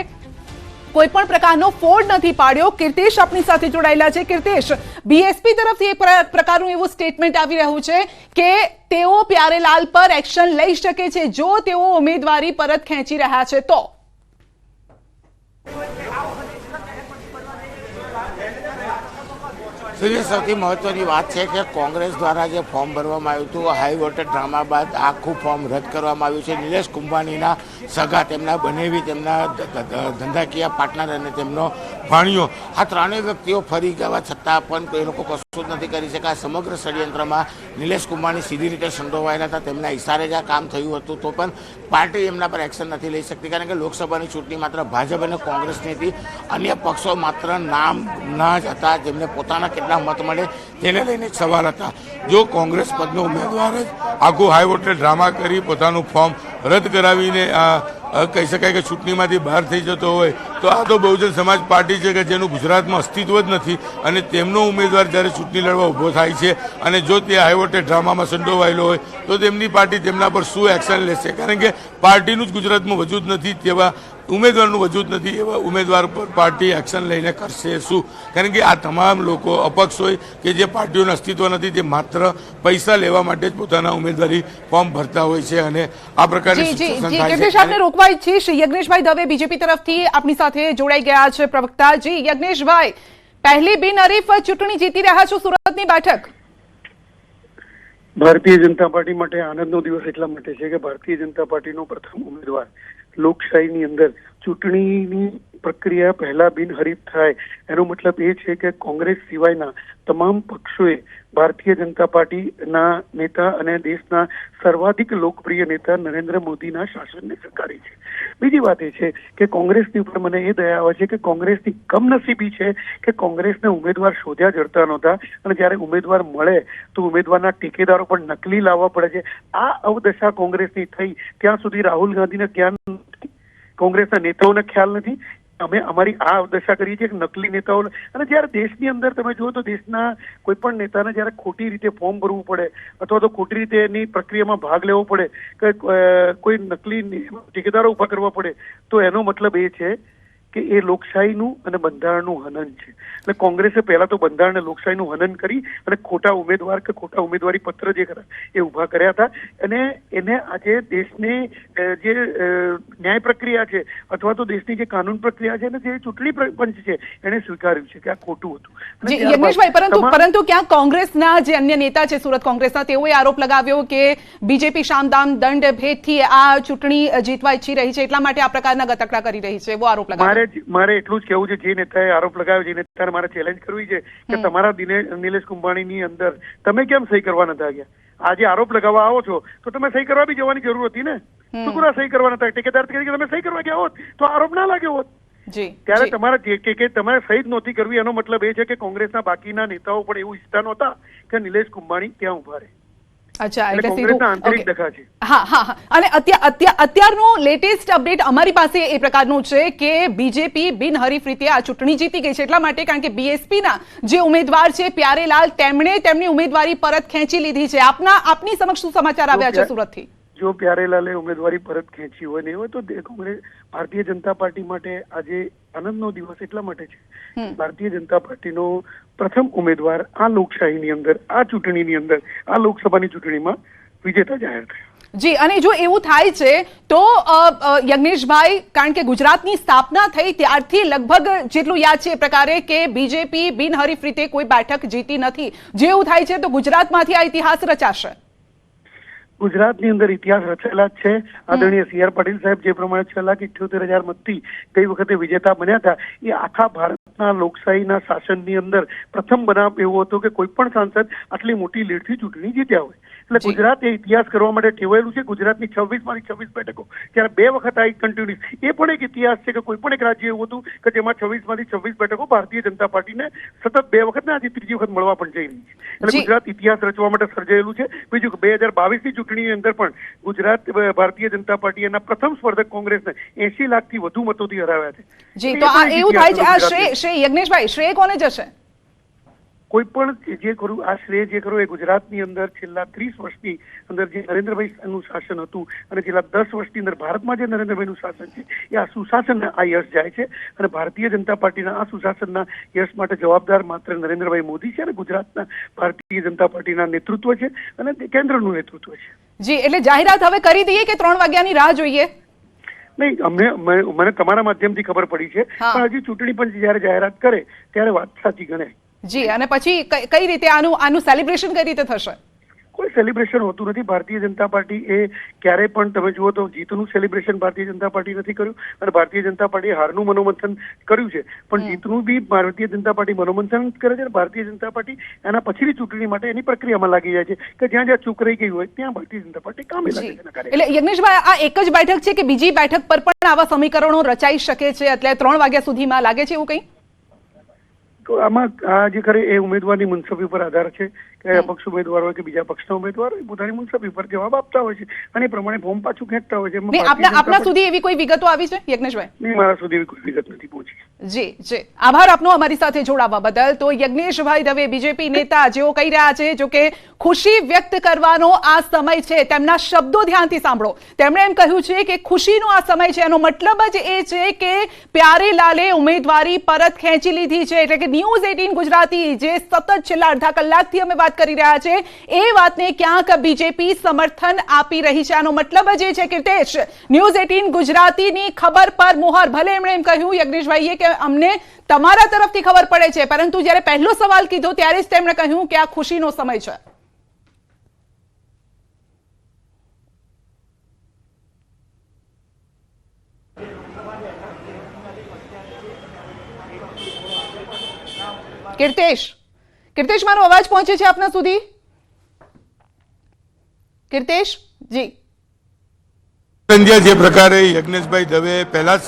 કોઈ પણ પ્રકારનો ફોડ નથી પાડ્યો. કીર્તેશ આપણી સાથે જોડાયેલા છે. કીર્તેશ, બીએસપી તરફથી એક પ્રકારનું એવું સ્ટેટમેન્ટ આવી રહ્યું છે કે તેઓ પ્યારેલાલ પર એક્શન લઈ શકે છે જો તેઓ ઉમેદવારી પરત ખેંચી રહ્યા છે તો. સૌથી મહત્વની વાત છે કે કોંગ્રેસ દ્વારા જે ફોર્મ ભરવામાં આવ્યું હતું, હાઈ વોલ્ટેજ ડ્રામા બાદ આખું ફોર્મ રદ કરવામાં આવ્યું છે. નિલેશ કુંભાણીના સગા, તેમના બનેવી, તેમના ધંધાકીય પાર્ટનર અને તેમનો ભાણિયો, આ ત્રણેય વ્યક્તિઓ ફરી ગયા છતાં પણ એ લોકો કશું જ નથી કરી શક્યા. સમગ્ર ષડયંત્રમાં નિલેશ કુંભાણી સીધી રીતે સંડોવાયેલા હતા. તેમના ઇશારે જ આ કામ થયું હતું, તો પણ પાર્ટી એમના પર એક્શન નથી લઈ શકતી, કારણ કે લોકસભાની ચૂંટણી માત્ર ભાજપ અને કોંગ્રેસની હતી. અન્ય પક્ષો માત્ર નામના જ હતા, જેમને પોતાના કેટલા મત મળે તેને લઈને જ સવાલ હતા. જો કોંગ્રેસ પદનો ઉમેદવાર જ આખું હાઈ વોલ્ટેજ ડ્રામા કરી પોતાનું ફોર્મ રદ કરાવીને કહી શકાય કે ચૂંટણીમાંથી બહાર થઈ જતો હોય, તો આ તો બહુજન સમાજ પાર્ટી છે કે જેનું ગુજરાતમાં અસ્તિત્વ જ નથી, અને તેમનો ઉમેદવાર જ્યારે ચૂંટણી લડવા ઊભો થાય છે અને જો તે હાઈ વોલ્ટેજ ડ્રામામાં સંડોવાયેલો હોય તો તેમની પાર્ટી તેમના પર શું એક્શન લેશે? કારણ કે પાર્ટીનું જ ગુજરાતમાં વજૂદ નથી, તેવા ઉમેદવારનું વજૂદ નથી, એવા ઉમેદવાર પર પાર્ટી એક્શન લઈને કરશે શું? કારણ કે આ તમામ લોકો અપક્ષ હોય કે જે પાર્ટીઓનું અસ્તિત્વ નથી, તે માત્ર પૈસા લેવા માટે જ પોતાના ઉમેદવારી ફોર્મ ભરતા હોય છે, અને આ પ્રકારની યજ્ઞેશ, આપને રોકવા ઈચ્છીશ. યજ્ઞેશભાઈ દવે બીજેપી તરફથી આપની સાથે જોડાઈ ગયા છે પ્રવક્તા. જી યજ્ઞેશભાઈ, પહેલી બિનહરીફ ચૂંટણી જીતી રહ્યા છો સુરતની બેઠક. ભારતીય જનતા પાર્ટી માટે આનંદનો દિવસ એટલા માટે છે કે ભારતીય જનતા પાર્ટીનો પ્રથમ ઉમેદવાર લોકશાહીની અંદર ચૂંટણીની પ્રક્રિયા પહેલા બિનહરીફ થાય, એનો મતલબ એ છે કે કોંગ્રેસ સિવાયના તમામ પક્ષોએ ભારતીય જનતા પાર્ટીના નેતા અને દેશના સર્વાધિક લોકપ્રિય નેતા નરેન્દ્ર મોદીના શાસનને સ્વીકારી છે. બીજી વાત એ છે કે કોંગ્રેસની ઉપર મને એ દયા આવે છે કે કોંગ્રેસની કમનસીબી છે કે કોંગ્રેસને ઉમેદવાર શોધ્યા જડતા નહોતા, અને જ્યારે ઉમેદવાર મળે તો ઉમેદવારના ટેકેદારો પણ નકલી લાવવા પડે છે. આ અવદશા કોંગ્રેસની થઈ ત્યાં સુધી રાહુલ ગાંધીને ધ્યાન નથી, કોંગ્રેસના નેતાઓને ખ્યાલ નથી. અમે અમારી આ અવદશા કરીએ છીએ કે નકલી નેતાઓ, અને જ્યારે દેશની અંદર તમે જુઓ તો દેશના કોઈ પણ નેતાને જ્યારે ખોટી રીતે ફોર્મ ભરવું પડે અથવા તો ખોટી રીતે એની પ્રક્રિયામાં ભાગ લેવો પડે કે કોઈ નકલી ઠેકેદારો ઉભા કરવા પડે, તો એનો મતલબ એ છે કે એ લોકશાહીનું અને બંધારણનું હનન છે. એટલે કોંગ્રેસે પહેલા તો બંધારણ અને લોકશાહીનું હનન કરી અને ખોટા ઉમેદવાર કે ખોટા ઉમેદવારી પત્ર જે ખરા એ ઉભા કર્યા હતા, અને એને આજે દેશની જે ન્યાય પ્રક્રિયા છે અથવા તો દેશની જે કાનૂન પ્રક્રિયા છે અને જે ચૂંટણી પંચ છે એને સ્વીકાર્યું છે કે આ ખોટું હતું. યજ્ઞેશભાઈ, પરંતુ ક્યાં કોંગ્રેસના જે અન્ય નેતા છે સુરત કોંગ્રેસના, તેઓએ આરોપ લગાવ્યો કે બીજેપી સામદામ દંડ ભેદથી આ ચૂંટણી જીતવા ઈચ્છી રહી છે, એટલા માટે આ પ્રકારના ગતકડા કરી રહી છે, એવો આરોપ લગાવ્યો. મારે એટલું જ કહેવું છે, જે નેતાએ આરોપ લગાવ્યો, જે નેતાને મારે ચેલેન્જ કરવી છે કે તમારા નિલેશ કુંભાણીની અંદર તમે કેમ સહી કરવા નતા ગયા? આજે આરોપ લગાવવા આવો છો તો તમે સહી કરવા બી જવાની જરૂર હતી ને, શું સહી કરવા નતા? ઠેકેદાર તરીકે તમે સહી કરવા ગયા હોત તો આરોપ ના લાગ્યો હોત. ત્યારે તમારે તમારે સહી જ નહોતી કરવી, એનો મતલબ એ છે કે કોંગ્રેસના બાકીના નેતાઓ પણ એવું ઈચ્છતા નહોતા કે નિલેશ કુંભાણી ત્યાં ઉભા રહે. અચ્છા, એટલે કોંગ્રેસના આંતરિક ડખા છે. હા, અને અત્યારનું લેટેસ્ટ અપડેટ અમારી પાસે એ પ્રકારનું છે કે બીજેપી બિનહરીફ રીતે આ ચૂંટણી જીતી ગઈ છે, એટલા માટે કારણ કે બીએસપીના જે ઉમેદવાર છે પ્યારેલાલ, તેમણે તેમની ઉમેદવારી પરત ખેંચી લીધી છે. આપની સમક્ષ શું સમાચાર આવ્યા છે સુરતથી? જો પ્યારેલાલે ઉમેદવારી પરત ખેંચી હોય ને હોય તો કોંગ્રેસ ભારતીય જનતા પાર્ટી માટે આજે આનંદનો દિવસ એટલા માટે છે ભારતીય જનતા પાર્ટીનો પ્રથમ ઉમેદવાર આ લોકશાહીની અંદર, આ ચૂંટણીની અંદર, આ લોકસભાની ચૂંટણીમાં વિજેતા જાહેર થયો. જી, અને જો એવું થાય છે તો યજ્ઞેશભાઈ, કારણ કે ગુજરાતની સ્થાપના થઈ ત્યારથી લગભગ જેટલું યાદ છે એ પ્રકારે કે બીજેપી બિનહરીફ રીતે કોઈ બેઠક જીતી નથી. જો એવું થાય છે તો ગુજરાતમાંથી આ ઇતિહાસ રચાશે? ગુજરાતની અંદર ઇતિહાસ રચાયેલા જ છે. આદરણીય સી આર પાટીલ સાહેબ જે પ્રમાણે 6,78,000 મતથી ગઈ વખતે વિજેતા બન્યા હતા, એ આખા ભારતના લોકશાહીના શાસનની અંદર પ્રથમ બનાવ એવો હતો કે કોઈ પણ સાંસદ આટલી મોટી લીડથી ચૂંટણી જીત્યા હોય. એટલે ગુજરાત એ ઇતિહાસ કરવા માટે ટેવાયેલું છે. ગુજરાતની 26માંથી 26 બેઠકો જ્યારે 2 વખત આવી કન્ટિન્યુઅસ, એ પણ એક ઇતિહાસ છે કે કોઈ પણ એક રાજ્ય એવું હતું કે જેમાં 26માંથી 26 બેઠકો ભારતીય જનતા પાર્ટીને સતત 2 વખત ને આજે ત્રીજી વખત મળવા પણ જઈ રહી છે. એટલે ગુજરાત ઇતિહાસ રચવા માટે સર્જાયેલું છે. બીજું કે 2022ની ચૂંટણીની અંદર પણ ગુજરાત ભારતીય જનતા પાર્ટી એના પ્રથમ સ્પર્ધક કોંગ્રેસને 80 લાખથી વધુ મતોથી હરાવ્યા છે. જી, તો આ એવું થાય છે, આ શ્રેય યજ્ઞેશભાઈ, શ્રેય કોને જશે? કોઈ પણ જે ખરું આ શ્રેય જે ખરું એ ગુજરાતની અંદર છેલ્લા 30 વર્ષની અંદર જે નરેન્દ્રભાઈનું શાસન હતું અને છેલ્લા 10 વર્ષની અંદર ભારતમાં જે નરેન્દ્રભાઈનું શાસન છે એ આ સુશાસનને આ યશ જાય છે. અને ભારતીય જનતા પાર્ટીના આ સુશાસનના યશ માટે જવાબદાર માત્ર નરેન્દ્રભાઈ મોદી છે અને ગુજરાતના ભારતીય જનતા પાર્ટીના નેતૃત્વ છે અને કેન્દ્રનું નેતૃત્વ છે. જી, એટલે જાહેરાત હવે કરી દઈએ કે 3 વાગ્યાની રાહ જોઈએ? નહીં, મને તમારા માધ્યમથી ખબર પડી છે, પણ હજી ચૂંટણી પંચ જયારે જાહેરાત કરે ત્યારે વાત સાચી ગણે. જી, અને પછી કઈ રીતે આનું સેલિબ્રેશન કઈ રીતે થશે? કોઈ સેલિબ્રેશન હોતું નથી. ભારતીય જનતા પાર્ટી એ ક્યારેય પણ તમે જુઓ તો જીતનું સેલિબ્રેશન ભારતીય જનતા પાર્ટી નથી કર્યું, અને ભારતીય જનતા પાર્ટીએ હારનું મનોમંથન કર્યું છે, પણ જીતનું બી ભારતીય જનતા પાર્ટી મનોમંથન કરે છે. અને ભારતીય જનતા પાર્ટી એના પછીની ચૂંટણી માટે એની પ્રક્રિયામાં લાગી જાય છે કે જ્યાં જ્યાં ચૂક રહી ગઈ હોય ત્યાં ભારતીય જનતા પાર્ટી કામે લાગે છે. એટલે યજ્ઞેશભાઈ, આ એક જ બેઠક છે કે બીજી બેઠક પર પણ આવા સમીકરણો રચાઈ શકે છે? એટલે 3 વાગ્યા સુધીમાં લાગે છે એવું કંઈ? તો આમાં આ જે ખરે એ ઉમેદવારની મુનસબી પર આધાર છે કે અપક્ષ ઉમેદવાર હોય કે બીજા પક્ષના ઉમેદવાર હોય પોતાની મુનસબી પર જવાબ આપતા હોય છે અને એ પ્રમાણે ફોર્મ પાછું ખેંચતા હોય છે. આપના સુધી એવી કોઈ વિગતો આવી છે યજ્ઞેશભાઈ? નહીં, મારા સુધી એવી કોઈ વિગત નથી પહોંચી. જી જી, આભાર આપનો અમારી સાથે જોડાવા બદલ. તો યજ્ઞેશભાઈ દવે બીજેપી નેતા જેઓ કહી રહ્યા છે, જો કે ખુશી વ્યક્ત કરવાનો આ સમય છે, તેમના શબ્દો ધ્યાનથી સાંભળો. તેમણે એમ કહ્યું છે કે ખુશીનો આ સમય છે. એનો મતલબ જ એ છે કે પ્યારેલાલે ઉમેદવારી પરત ખેંચી લીધી છે. એટલે કે ન્યૂઝ 18 ગુજરાતી જે સતત છેલ્લા અડધા કલાકથી અમે વાત કરી રહ્યા છે એ વાતને ક્યાંક બીજેપી સમર્થન આપી રહી છે. આનો મતલબ જ એ છે કે ટેશ ન્યૂઝ 18 ગુજરાતીની ખબર પર મોહર. ભલે એમણે એમ કહ્યું યજ્ઞેશભાઈએ કે અમને તમારા તરફથી ખબર પડે છે, પરંતુ જ્યારે પહેલો સવાલ કીધો ત્યારે જ તેમણે કહ્યું કે આ ખુશીનો સમય છે. કીર્તેશ, મારો અવાજ પહોંચે છે આપના સુધી? કીર્તેશ જી. સંધ્યા, જે પ્રકારે યજ્ઞેશભાઈ દવે પહેલા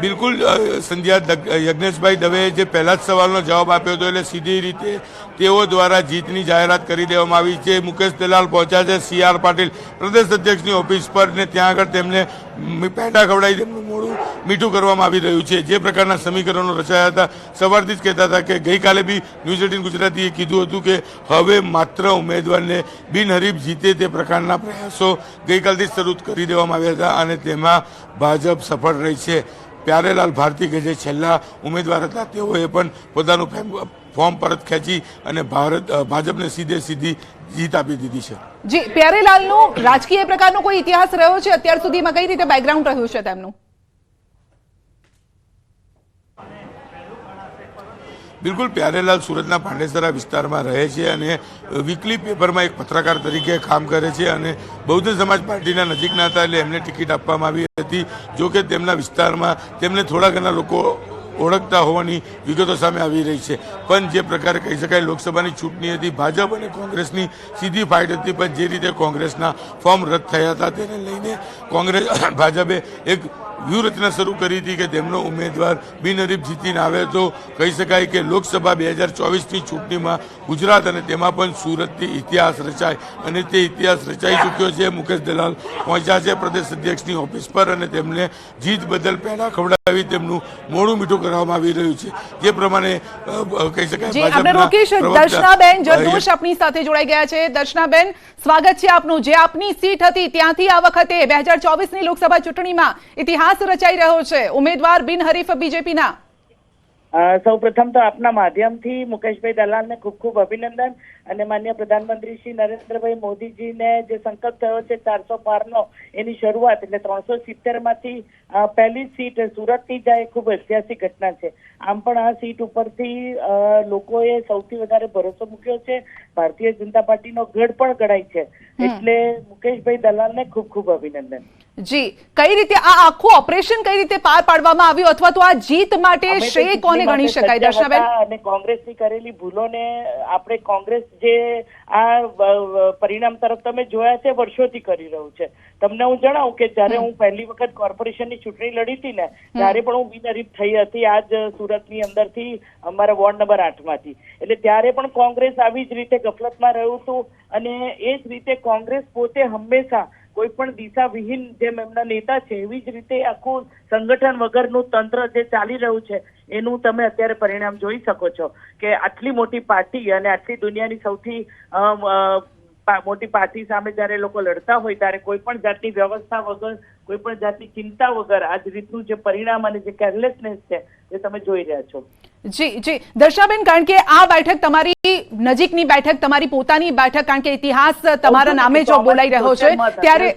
બિલકુલ યજ્ઞેશભાઈ દવે જે પહેલા જ સવાલનો જવાબ આપ્યો હતો, એટલે સીધી રીતે તેઓ દ્વારા જીતની જાહેરાત કરી દેવામાં આવી છે. મુકેશ દલાલ પહોંચ્યા છે CR પાટીલ પ્રદેશ અધ્યક્ષની ઓફિસ પર, ને ત્યાં આગળ તેમને પેંડા ખવડાવી તેમનું મોડું મીઠું કરવામાં આવી રહ્યું છે. જે પ્રકારના સમીકરણો રચાયા હતા, સવારથી જ કહેતા હતા કે ગઈકાલે બી ન્યૂઝ 18 ગુજરાતીએ કીધું હતું કે હવે માત્ર ઉમેદવારને બિનહરીફ જીતે તે પ્રકારના પ્રયાસો ગઈકાલથી જ શરૂ કરી દેવામાં આવ્યા હતા, અને તેમાં ભાજપ સફળ રહી છે. પ્યારેલાલ ભારતી કે જે છેલ્લા ઉમેદવાર હતા, તેઓએ પણ પોતાનું ફોર્મ પરત ખેંચી અને ભાજપને સીધી જીત આપી દીધી છે. જી, પ્યારેલાલનો રાજકીય પ્રકારનો કોઈ ઇતિહાસ રહ્યો છે અત્યાર સુધીમાં? કઈ રીતે બેકગ્રાઉન્ડ રહ્યું છે તેમનું? બિલકુલ, પ્યારેલાલ સુરતના પાંડેસરા વિસ્તારમાં રહે છે અને વીકલી પેપરમાં એક પત્રકાર તરીકે કામ કરે છે, અને બહુજન સમાજ પાર્ટીના નજીકના હતા એટલે એમને ટિકિટ આપવામાં આવી હતી. જો કે તેમના વિસ્તારમાં તેમને થોડા ઘણા લોકો ઓળખતા હોવાની વિગતો સામે આવી રહી છે. પણ જે પ્રકારે કહી શકાય, લોકસભાની ચૂંટણી હતી, ભાજપ અને કોંગ્રેસની સીધી ફાઇટ હતી, પણ જે રીતે કોંગ્રેસના ફોર્મ રદ થયા હતા તેને લઈને ભાજપે એક વ્યૂહરચના શરૂ કરી હતી કે તેમનો ઉમેદવાર બિનહરીફ જીતીને આવે તો કહી શકાય કે લોકસભા 2024ની ચૂંટણીમાં ગુજરાત અને તેમાં પણ સુરતથી ઇતિહાસ રચાય, અને તે ઇતિહાસ રચાઈ ચૂક્યો છે. મુકેશ દલાલ પહોંચ્યા છે પ્રદેશ અધ્યક્ષની ઓફિસ પર, અને તેમને જીત બદલ પેંડા ખવડાવી તેમનું મોડું મીઠું કરવામાં આવી રહ્યું છે. જે પ્રમાણે કહી શકાય. દર્શનાબેન જરદોશ આપણી સાથે જોડાઈ ગયા છે. દર્શનાબેન, સ્વાગત છે આપનું. જે આપની સીટ હતી ત્યાંથી આ વખતે 2024ની લોકસભા ચૂંટણીમાં ઇતિહાસ રચાઈ રહ્યો છે, ઉમેદવાર બિનહરીફ બીજેપીના. સૌપ્રથમ તો આપના માધ્યમથી મુકેશભાઈ દલાલને ખૂબ ખૂબ અભિનંદન, અને માનનીય પ્રધાનમંત્રી શ્રી નરેન્દ્રભાઈ મોદીજીને જે સંકલ્પ થયો છે 400 પારનો, એની શરૂઆત એટલે 370 માંથી પહેલી સીટ સુરતની જાય, ખૂબ ઐતિહાસિક ઘટના છે. આમ પણ આ સીટ ઉપરથી લોકોએ સૌથી વધારે ભરોસો મૂક્યો છે. ભારતીય જનતા પાર્ટીનો ગઢ પણ ગણાય છે, એટલે મુકેશભાઈ દલાલને ખૂબ ખૂબ અભિનંદન. જી, કઈ રીતે આ આખું ઓપરેશન કઈ રીતે પાર પાડવામાં આવ્યું, અથવા તો આ જીત માટે શ્રેય કોને ગણી શકાય દર્શનાબેન? અને કોંગ્રેસની કરેલી ભૂલોને આપણે, કોંગ્રેસ જે આ પરિણામ તરફ તમે જોયા છે વર્ષોથી કરી રહ્યું છે. તમને હું જણાવું કે જયારે હું પહેલી વખત કોર્પોરેશનની ચૂંટણી લડી હતી ને, ત્યારે પણ હું બિનહરીફ થઈ હતી આજ સુરતની અંદરથી, અમારા વોર્ડ નંબર 8 માંથી. એટલે ત્યારે પણ કોંગ્રેસ આવી જ રીતે ગફલતમાં રહ્યું હતું, અને એ જ રીતે કોંગ્રેસ પોતે હંમેશા કોઈ પણ દિશા વિહીન, જેમ એમના નેતા છે એવી જ રીતે આખું સંગઠન વગરનું તંત્ર જે ચાલી રહ્યું છે, એનું તમે અત્યારે પરિણામ જોઈ શકો છો કે આટલી મોટી પાર્ટી અને આટલી દુનિયાની સૌથી મોટી પાર્ટી સામે જયારે લોકો લડતા હોય ત્યારે કોઈ પણ જાતની વ્યવસ્થા વગર, કોઈ પણ જાતની ચિંતા વગર આ જ રીતનું જે પરિણામ અને જે કેરલેસનેસ છે એ તમે જોઈ રહ્યા છો. જી જી દર્શાબેન, કારણ કે આ બેઠક તમારી નજીકની બેઠક, તમારી પોતાની બેઠક, કારણ કે ઇતિહાસ તમારા નામે જો બોલાઈ રહ્યો છે ત્યારે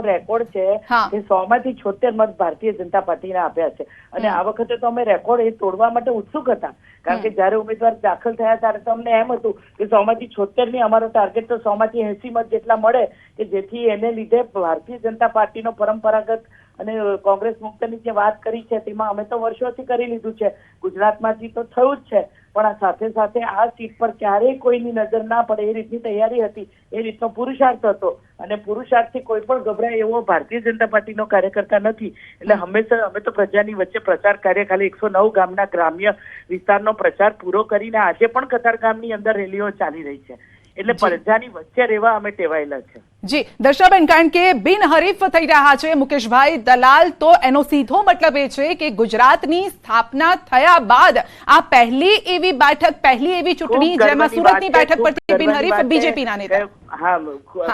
રેકોર્ડ છે કે 100 માંથી 76 મત ભારતીય જનતા પાર્ટીને આપ્યા છે અને આ વખતે તો અમે રેકોર્ડ એ તોડવા માટે ઉત્સુક હતા, કારણ કે જયારે ઉમેદવાર દાખલ થયા ત્યારે તો અમને એમ હતું કે 100 માંથી 76 ની અમારો ટાર્ગેટ તો 100 માંથી 80 મત જેટલા મળે કે જેથી એને લીધે ભારતીય જનતા પાર્ટીનો પરંપરાગત અને કોંગ્રેસ મુક્તની જે વાત કરી છે તેમાં અમે તો વર્ષોથી કરી લીધું છે, ગુજરાતમાંથી તો થયું જ છે, પણ આ સાથે સાથે આ સીટ પર ક્યારેય કોઈની નજર ના પડે એ રીતની તૈયારી હતી, એ રીતનો પુરુષાર્થ હતો અને પુરુષાર્થથી કોઈ પણ ગભરાય એવો ભારતીય જનતા પાર્ટીનો કાર્યકર્તા નથી. એટલે હંમેશા અમે તો પ્રજાની વચ્ચે પ્રચાર કાર્ય ખાલી 109 ગામના ગ્રામ્ય વિસ્તારનો પ્રચાર પૂરો કરીને આજે પણ કતારગામની અંદર રેલીઓ ચાલી રહી છે, એટલે પ્રજાની વચ્ચે રહેવા અમે ટેવાયેલા છે. જી દર્શાબેન, કારણ કે બિનહરીફ થઈ રહ્યા છે મુકેશભાઈ દલાલ, તો એનો સીધો મતલબ એ છે કે ગુજરાતની સ્થાપના થયા બાદ આ પહેલી એવી બેઠક, પહેલી એવી ચૂંટણી જેમાં સુરતની બેઠક પરથી બિનહરીફ બીજેપીના નેતા. હા,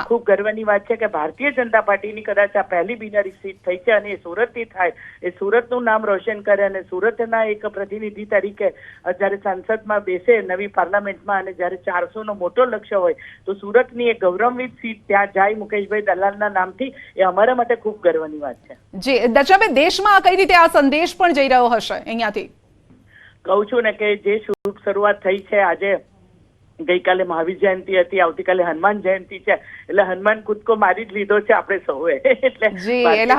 ખૂબ ગર્વની વાત છે કે ભારતીય જનતા પાર્ટીની કદાચ આ પહેલી બિનહરીફ સીટ થઈ છે અને એ સુરતથી થાય, એ સુરતનું નામ રોશન કરે અને સુરતના એક પ્રતિનિધિ તરીકે જયારે સંસદમાં બેસે નવી પાર્લામેન્ટમાં અને જયારે 400 નો મોટો લક્ષ્ય હોય તો સુરતની એક ગૌરવાન્વિત સીટ ત્યાં જાય મુકેશભાઈ દલાલના નામથી, એ અમારા માટે ખૂબ ગર્વની વાત છે. જી દર્શાબેન, દેશમાં કઈ રીતે આ સંદેશ પણ જઈ રહ્યો હશે અહીંયાથી? કહું છું ને કે જે શુભ શરૂઆત થઈ છે, આજે ગઈકાલે મહાવીર જયંતિ હતી, આવતીકાલે હનુમાન જયંતિ છે, એટલે હનુમાન કૂદકો મારી જ લીધો છે આપણે સૌએ. એટલે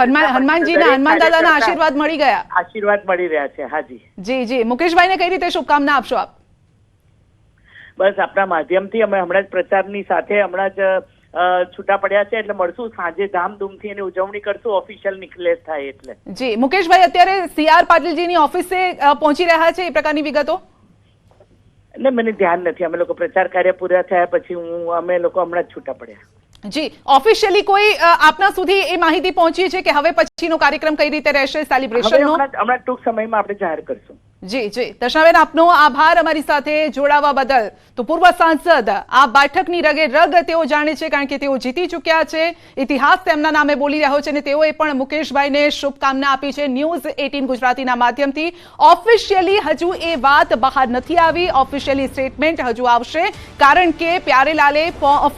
હનુમાનજીના, હનુમાન દાદાના આશીર્વાદ મળી ગયા, આશીર્વાદ મળી રહ્યા છે. હાજી જી જી. મુકેશભાઈને કઈ રીતે શુભકામના આપશો આપ? બસ આપણા માધ્યમથી અમે હમણાં જ પ્રચારની સાથે હમણાં જ છૂટા પડ્યા છે, એટલે મળશું સાંજે ધામધૂમથી એની ઉજવણી કરશું, ઓફિશિયલ નિકલેસ થાય એટલે. જી મુકેશભાઈ, અત્યારે CR પાટીલજીની ઓફિસે પહોંચી રહ્યા છે, એ પ્રકારની વિગતો? એટલે મને ધ્યાન નથી, અમે લોકો પ્રચાર કાર્ય પૂરા થયા પછી અમે લોકો હમણાં જ છૂટા પડ્યા. જી, ઓફિશિયલી કોઈ આપના સુધી એ માહિતી પહોંચી છે કે હવે પછીનો કાર્યક્રમ કઈ રીતે રહેશે સેલિબ્રેશનનો? હમણાં ટૂંક સમયમાં આપણે જાહેર કરશું. જી જી. દર્શનાબેન, આપનો આભાર અમારી સાથે જોડાવા બદલ. તો પૂર્વ સાંસદ આ બેઠકની રગે રગ તેઓ જાણે છે, કારણ કે તેઓ જીતી ચૂક્યા છે, ઇતિહાસ તેમના નામે બોલી રહ્યો છે અને તેઓએ પણ મુકેશભાઈને શુભકામના આપી છે ન્યૂઝ 18 ગુજરાતીના માધ્યમથી. ઓફિશિયલી હજુ એ વાત બહાર નથી આવી, ઓફિશિયલી સ્ટેટમેન્ટ હજુ આવશે, કારણ કે પ્યારેલાલે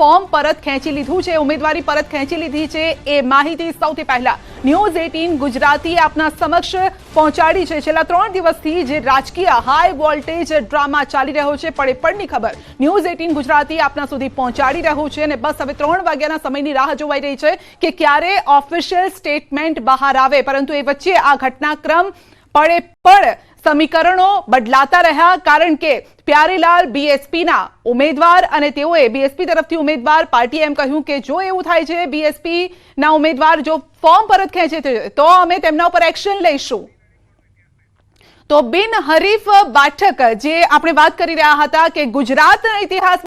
ફોર્મ પરત ખેંચી લીધું છે, ઉમેદવારી પરત ખેંચી લીધી છે. એ માહિતી સૌથી પહેલા ન્યૂઝ 18 ગુજરાતી આપના સમક્ષ પહોંચાડી છે. છેલ્લા 3 દિવસથી જે રાજકીય હાઈ વોલ્ટેજ ડ્રામા ચાલી રહ્યો છે, પડે પડની ખબર ન્યૂઝ 18 ગુજરાતી આપના સુધી પહોંચાડી રહ્યું છે અને બસ હવે 3 વાગ્યાના સમયની રાહ જોવાઈ રહી છે કે ક્યારે ઓફિશિયલ સ્ટેટમેન્ટ બહાર આવે. પરંતુ એ વચ્ચે આ ઘટનાક્રમ પડે પડ સમીકરણો બદલાતા રહ્યા, કારણ કે પ્યારેલાલ BSPના ઉમેદવાર અને તેઓએ BSP તરફથી ઉમેદવાર પાર્ટીએ એમ કહ્યું કે જો એવું થાય છે BSPના ઉમેદવાર જો ફોર્મ પરત ખેંચે છે તો અમે તેમના ઉપર એક્શન લઈશું. તો બિનહરીફ બેઠક જે આપણે વાત કરી રહ્યા હતા કે ગુજરાતના ઇતિહાસ